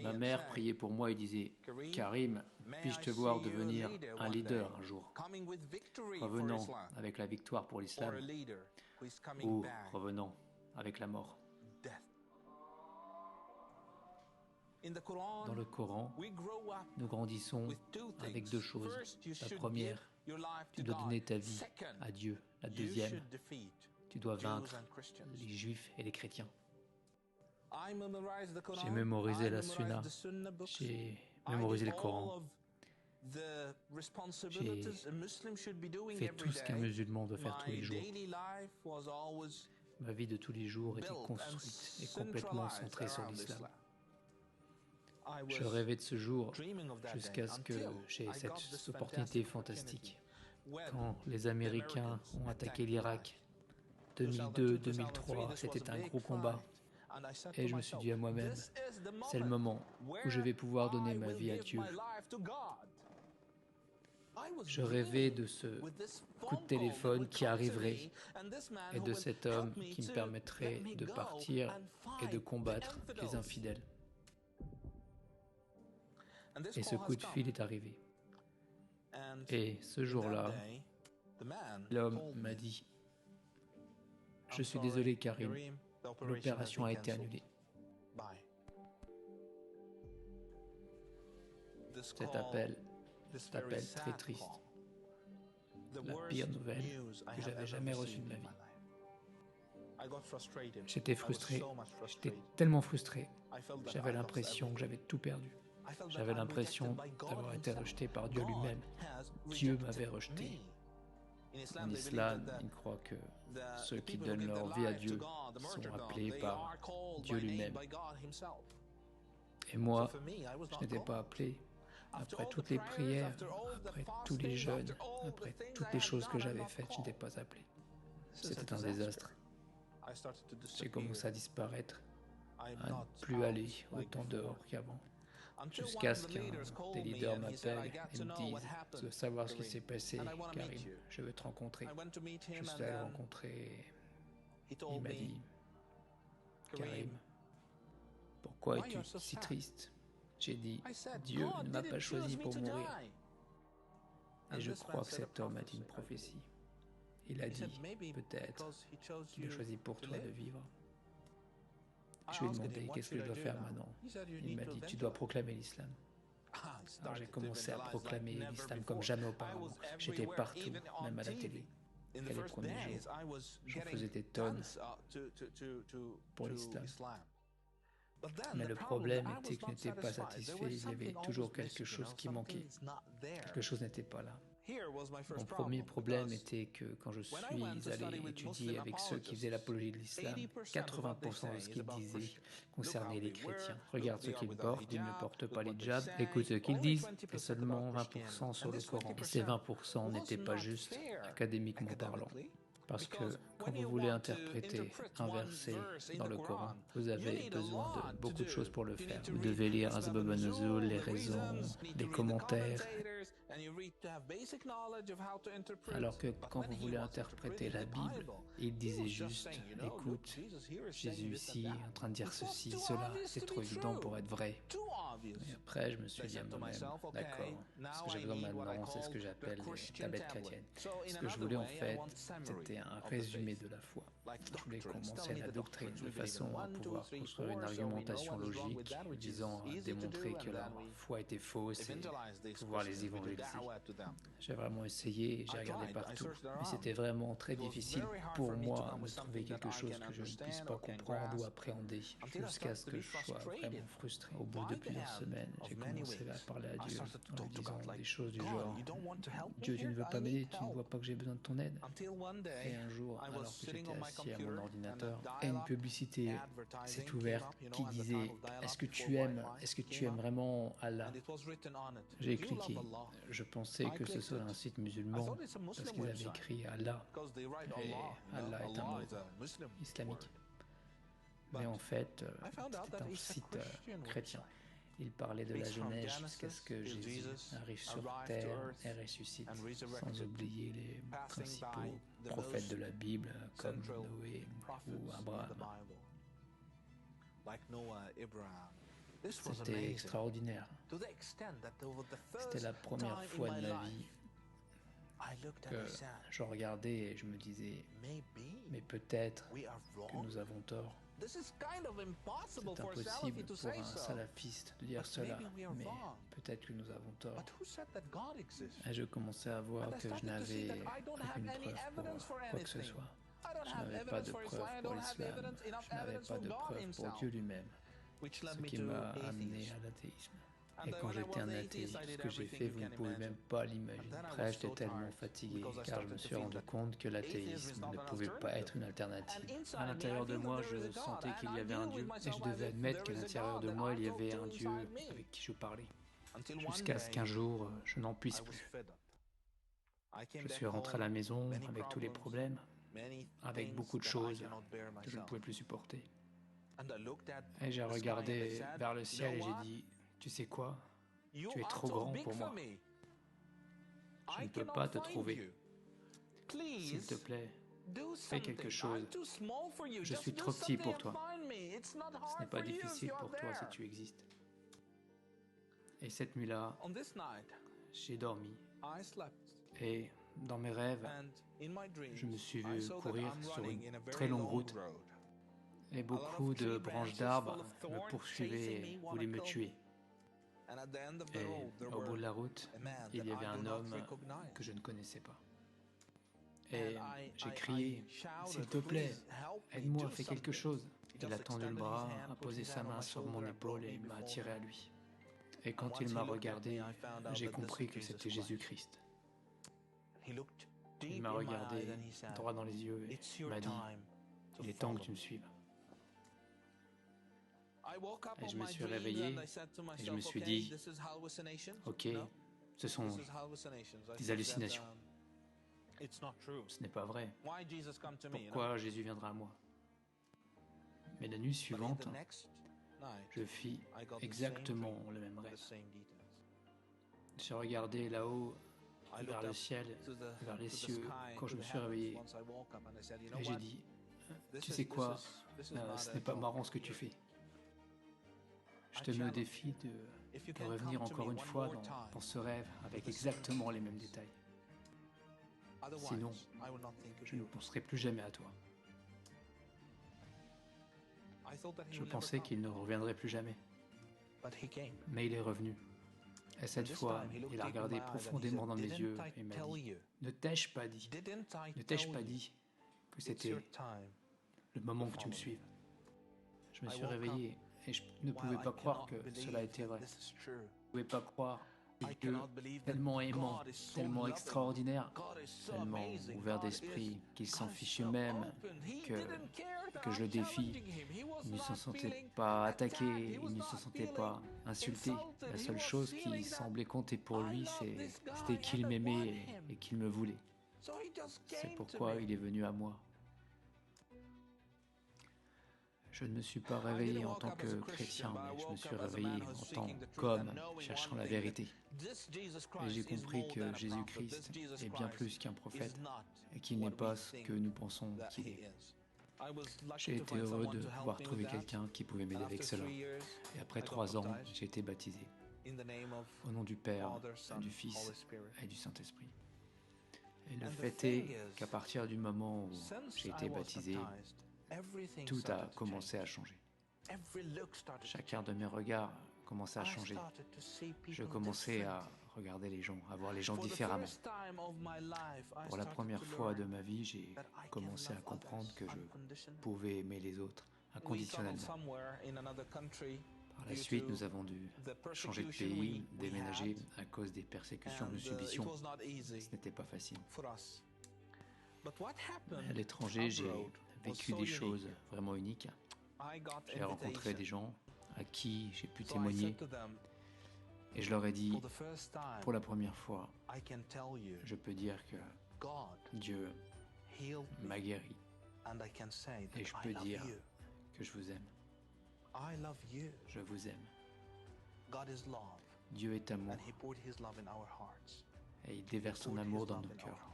Ma mère priait pour moi et disait, Karim, puis-je te voir devenir un leader un jour, revenant avec la victoire pour l'islam ou revenant avec la mort. Dans le Coran, nous grandissons avec deux choses. La première, tu dois donner ta vie à Dieu. La deuxième, tu dois vaincre les juifs et les chrétiens. J'ai mémorisé la Sunna, j'ai mémorisé le Coran, j'ai fait tout ce qu'un musulman doit faire tous les jours. Ma vie de tous les jours était construite et complètement centrée sur l'islam. Je rêvais de ce jour jusqu'à ce que j'ai cette opportunité fantastique. Quand les Américains ont attaqué l'Irak, 2002-2003, c'était un gros combat. Et je me suis dit à moi-même, c'est le moment où je vais pouvoir donner ma vie à Dieu. Je rêvais de ce coup de téléphone qui arriverait et de cet homme qui me permettrait de partir et de combattre les infidèles. Et ce coup de fil est arrivé. Et ce jour-là, l'homme m'a dit, « Je suis désolé Karim, l'opération a été annulée. » Cet appel très triste, la pire nouvelle que j'avais jamais reçue de ma vie. J'étais frustré, j'étais tellement frustré. J'avais l'impression que j'avais tout perdu. J'avais l'impression d'avoir été rejeté par Dieu lui-même. Dieu m'avait rejeté. En islam, ils croient que ceux qui donnent leur vie à Dieu sont appelés par Dieu lui-même. Et moi, je n'étais pas appelé. Après toutes les prières, après tous les jeûnes, après toutes les choses que j'avais faites, je n'étais pas appelé. C'était un désastre. J'ai commencé à disparaître, à ne plus aller autant dehors qu'avant. Jusqu'à ce qu'un des leaders m'appelle et me dise « Tu veux savoir ce qui s'est passé, Karim, je veux te rencontrer. » Je suis allé le rencontrer et il m'a dit « Karim, pourquoi es-tu si triste ?» J'ai dit « Dieu ne m'a pas choisi pour mourir. » Et je crois que cet homme a dit une prophétie. Il a dit « Peut-être qu'il a choisi pour toi de vivre. » Je lui ai demandé « Qu'est-ce que je dois faire maintenant ?» Il m'a dit « Tu dois proclamer l'islam. » Alors j'ai commencé à proclamer l'islam comme jamais auparavant. J'étais partout, même à la télé. Et les premiers jours, j'en faisais des tonnes pour l'islam. Mais le problème était que je n'étais pas satisfait, il y avait toujours quelque chose qui manquait. Quelque chose n'était pas là. Mon premier problème était que quand je suis allé étudier avec ceux qui faisaient l'apologie de l'islam, 80% de ce qu'ils disaient concernait les chrétiens. Regarde ce qu'ils portent, ils ne portent pas les hijabs, écoute ce qu'ils disent, et seulement 20% sur le Coran. Et ces 20% n'étaient pas juste académiquement parlant. Parce que quand vous voulez interpréter un verset dans le Coran, vous avez besoin de beaucoup de choses pour le faire. Vous devez lire Asbab an-Nuzul, les raisons, les commentaires. Alors que quand vous voulez interpréter la Bible, il disait juste, écoute, Jésus ici est en train de dire ceci, cela, c'est trop évident pour être vrai. Et après, je me suis dit à moi-même, d'accord, ce que j'ai besoin maintenant, c'est ce que j'appelle les tablettes chrétiennes. Ce que je voulais en fait, c'était un résumé de la foi. Je voulais qu'on m'enseigne la doctrine de façon à pouvoir construire une argumentation logique visant à démontrer que la foi était fausse et pouvoir les évangéliser. J'ai vraiment essayé, j'ai regardé partout, mais c'était vraiment très difficile pour moi de trouver quelque chose que je ne puisse pas comprendre ou appréhender, jusqu'à ce que je sois vraiment frustré. Au bout de plusieurs semaines, j'ai commencé à parler à Dieu en lui disant des choses du genre « Dieu, tu ne veux pas m'aider, tu ne vois pas que j'ai besoin de ton aide ?» Et un jour, alors que j'étais assis à mon ordinateur, une publicité s'est ouverte qui disait « Est-ce que tu aimes vraiment Allah ?» J'ai cliqué. Je pensais que ce serait un site musulman parce qu'ils avaient écrit Allah. Et Allah est un mot islamique. Mais en fait, c'était un site chrétien. Il parlait de la Genèse jusqu'à ce que Jésus arrive sur terre et ressuscite, sans oublier les principaux prophètes de la Bible comme Noé ou Abraham. C'était extraordinaire. C'était la première fois de ma vie que je regardais et je me disais, mais peut-être que nous avons tort. C'est impossible pour un salafiste de dire cela, mais peut-être que nous avons tort. Et je commençais à voir que je n'avais aucune preuve pour quoi que ce soit. Je n'avais pas de preuve pour l'islam, je n'avais pas de preuve pour Dieu lui-même, ce qui m'a amené à l'athéisme. Et quand j'étais un athée, ce que j'ai fait, vous ne pouvez même pas l'imaginer. Après, j'étais tellement fatigué, car je me suis rendu compte que l'athéisme ne pouvait pas être une alternative. À l'intérieur de moi, je sentais qu'il y avait un Dieu, et je devais admettre qu'à l'intérieur de moi, il y avait un Dieu avec qui je parlais. Jusqu'à ce qu'un jour, je n'en puisse plus. Je suis rentré à la maison avec tous les problèmes, avec beaucoup de choses que je ne pouvais plus supporter. Et j'ai regardé vers le ciel et j'ai dit, tu sais quoi? Tu es trop grand pour moi. Je ne peux pas te trouver. S'il te plaît, fais quelque chose. Je suis trop petit pour toi. Ce n'est pas difficile pour toi si tu existes. Et cette nuit-là, j'ai dormi. Et dans mes rêves, je me suis vu courir sur une très longue route. Et beaucoup de branches d'arbres me poursuivaient et voulaient me tuer. Et au bout de la route, il y avait un homme que je ne connaissais pas. Et j'ai crié, « S'il te plaît, aide-moi, fais quelque chose !» Il a tendu le bras, a posé sa main sur mon épaule et m'a attiré à lui. Et quand il m'a regardé, j'ai compris que c'était Jésus-Christ. Il m'a regardé droit dans les yeux et m'a dit, « Il est temps que tu me suives. » Et je me suis réveillé et je me suis dit, ok, ce sont des hallucinations. Ce n'est pas vrai. Pourquoi Jésus viendra à moi? Mais la nuit suivante, je fis exactement le même rêve. J'ai regardé là-haut, vers le ciel, vers les cieux, quand je me suis réveillé. Et j'ai dit, tu sais quoi, ce n'est pas marrant ce que tu fais. Je te mets au défi de revenir encore une fois dans ce rêve avec exactement les mêmes détails. Sinon, je ne penserai plus jamais à toi. Je pensais qu'il ne reviendrait plus jamais. Mais il est revenu. Et cette fois, il a regardé profondément dans mes yeux et m'a dit, « Ne t'ai-je pas dit que c'était le moment que tu me suives ?» Je me suis réveillé et je ne pouvais pas croire que cela était vrai. Je ne pouvais pas croire que Dieu, tellement aimant, tellement extraordinaire, tellement ouvert d'esprit, qu'il s'en fichait même que je le défie. Il ne se sentait pas attaqué, il ne se sentait pas insulté. La seule chose qui semblait compter pour lui, c'était qu'il m'aimait et qu'il me voulait. C'est pourquoi il est venu à moi. Je ne me suis pas réveillé en tant que chrétien, mais je me suis réveillé en tant qu'homme cherchant la vérité. Et j'ai compris que Jésus-Christ est bien plus qu'un prophète et qu'il n'est pas ce que nous pensons qu'il est. J'ai été heureux de pouvoir trouver quelqu'un qui pouvait m'aider avec cela. Et après 3 ans, j'ai été baptisé. Au nom du Père, du Fils et du Saint-Esprit. Et le fait est qu'à partir du moment où j'ai été baptisé, tout a commencé à changer. Chacun de mes regards commençait à changer. Je commençais à regarder les gens, à voir les gens différemment. Pour la première fois de ma vie, j'ai commencé à comprendre que je pouvais aimer les autres inconditionnellement. Par la suite, nous avons dû changer de pays, déménager à cause des persécutions que nous subissions. Ce n'était pas facile. À l'étranger, j'ai vécu des choses vraiment uniques. J'ai rencontré des gens à qui j'ai pu témoigner et je leur ai dit, pour la première fois, je peux dire que Dieu m'a guéri et je peux dire que je vous aime. Je vous aime. Dieu est amour et il déverse son amour dans nos cœurs.